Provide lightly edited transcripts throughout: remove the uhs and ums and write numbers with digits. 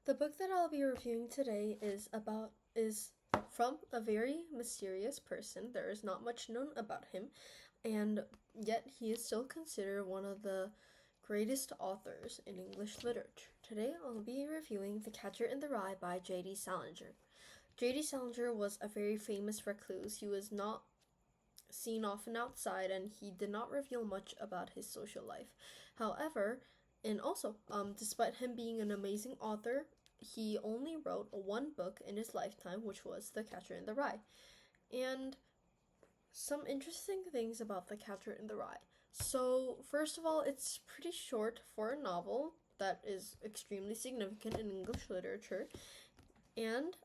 The book that I'll be reviewing today is from a very mysterious person. There is not much known about him, and yet he is still considered one of the greatest authors in English literature. Today I'll be reviewing The Catcher in the Rye by J.D. Salinger. J.D. Salinger was a very famous recluse. He was not seen often outside, and he did not reveal much about his social life. However, despite him being an amazing author, he only wrote one book in his lifetime, which was The Catcher in the Rye. And some interesting things about The Catcher in the Rye. So, first of all, it's pretty short for a novel that is extremely significant in English literature, and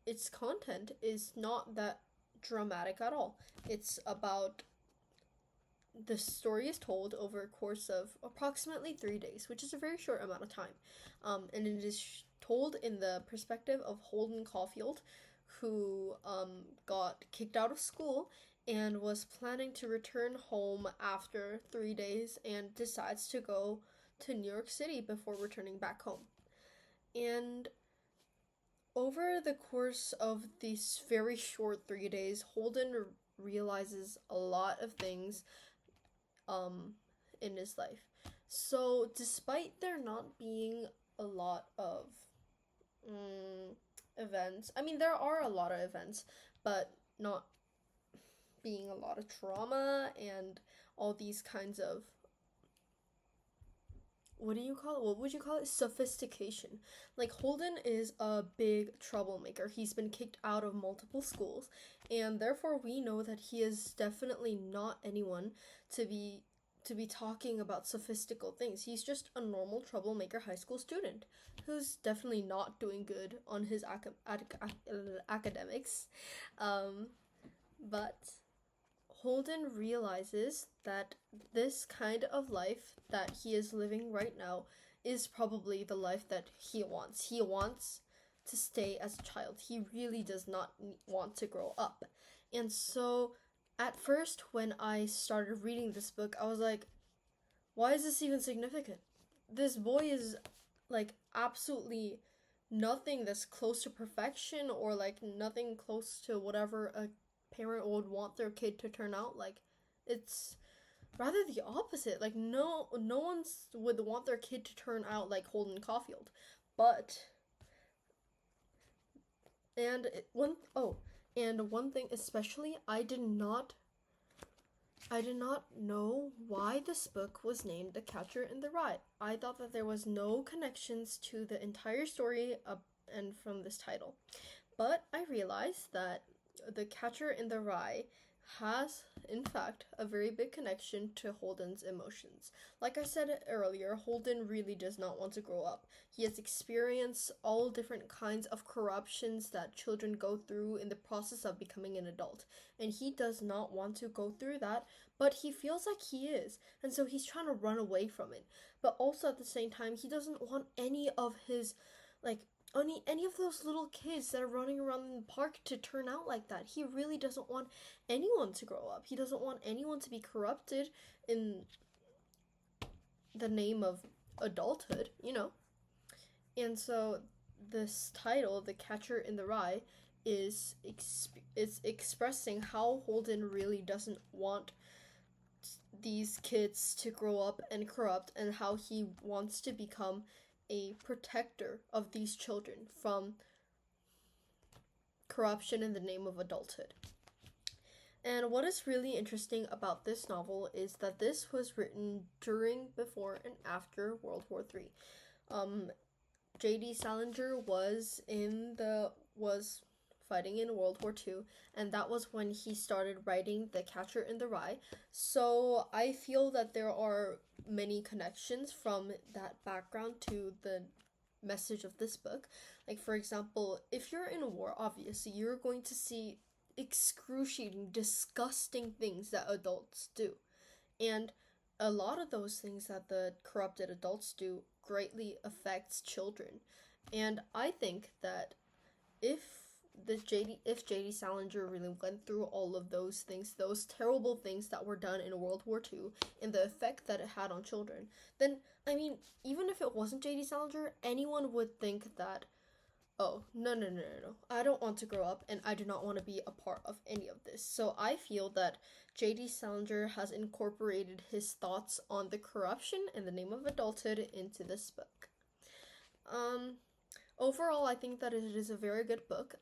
its content is not that dramatic at all. It's about the story is told over a course of approximately 3 days, which is a very short amount of time. And it is told in the perspective of Holden Caulfield, who got kicked out of school and was planning to return home after 3 days and decides to go to New York City before returning back home. And over the course of these very short 3 days, Holden realizes a lot of things in his life. So, despite there not being a lot of events, I mean, there are a lot of events, but not being a lot of trauma and all these kinds of what do you call it? What would you call it? Sophistication. Like, Holden is a big troublemaker. He's been kicked out of multiple schools, and therefore we know that he is definitely not anyone to be talking about sophistical things. He's just a normal troublemaker high school student who's definitely not doing good on his academics. But Holden realizes that this kind of life that he is living right now is probably the life that he wants. He wants to stay as a child. He really does not want to grow up. And so, at first, when I started reading this book, I was like, why is this even significant? This boy is like absolutely nothing that's close to perfection, or like nothing close to whatever a parent would want their kid to turn out. Like, it's rather the opposite. Like, no one would want their kid to turn out like Holden Caulfield. But and one thing especially, I did not know why this book was named The Catcher in the Rye. I thought that there was no connections to the entire story and from this title. But I realized that The Catcher in the Rye has, in fact, a very big connection to Holden's emotions. Like I said earlier, Holden really does not want to grow up. He has experienced all different kinds of corruptions that children go through in the process of becoming an adult. And he does not want to go through that, but he feels like he is. And so he's trying to run away from it. But also at the same time, he doesn't want any of his, like, any of those little kids that are running around in the park to turn out like that. He really doesn't want anyone to grow up. He doesn't want anyone to be corrupted in the name of adulthood, you know? And so this title, The Catcher in the Rye, is expressing how Holden really doesn't want these kids to grow up and corrupt, and how he wants to become a protector of these children from corruption in the name of adulthood. And what is really interesting about this novel is that this was written during, before, and after World War III. J.D. Salinger was fighting in World War II, and that was when he started writing The Catcher in the Rye. So I feel that there are many connections from that background to the message of this book. Like, for example, if you're in a war, obviously you're going to see excruciating, disgusting things that adults do. And a lot of those things that the corrupted adults do greatly affects children. And I think that if if JD Salinger really went through all of those things, those terrible things that were done in World War II, and the effect that it had on children, then I mean, even if it wasn't JD Salinger, anyone would think that, oh, no, I don't want to grow up and I do not want to be a part of any of this. So I feel that JD Salinger has incorporated his thoughts on the corruption in the name of adulthood into this book. Um, Overall, I think that it is a very good book.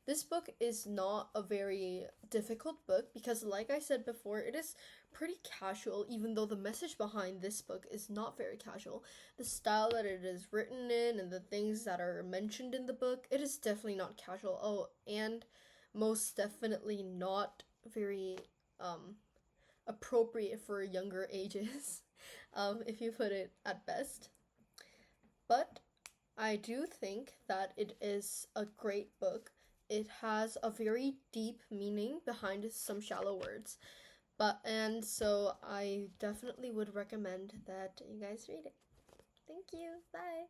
This book is not a very difficult book because, like I said before, it is pretty casual, even though the message behind this book is not very casual. The style that it is written in and the things that are mentioned in the book, it is definitely not casual. Oh, and most definitely not very appropriate for younger ages, if you put it at best. But I do think that it is a great book. It has a very deep meaning behind some shallow words. And so I definitely would recommend that you guys read it. Thank you. Bye.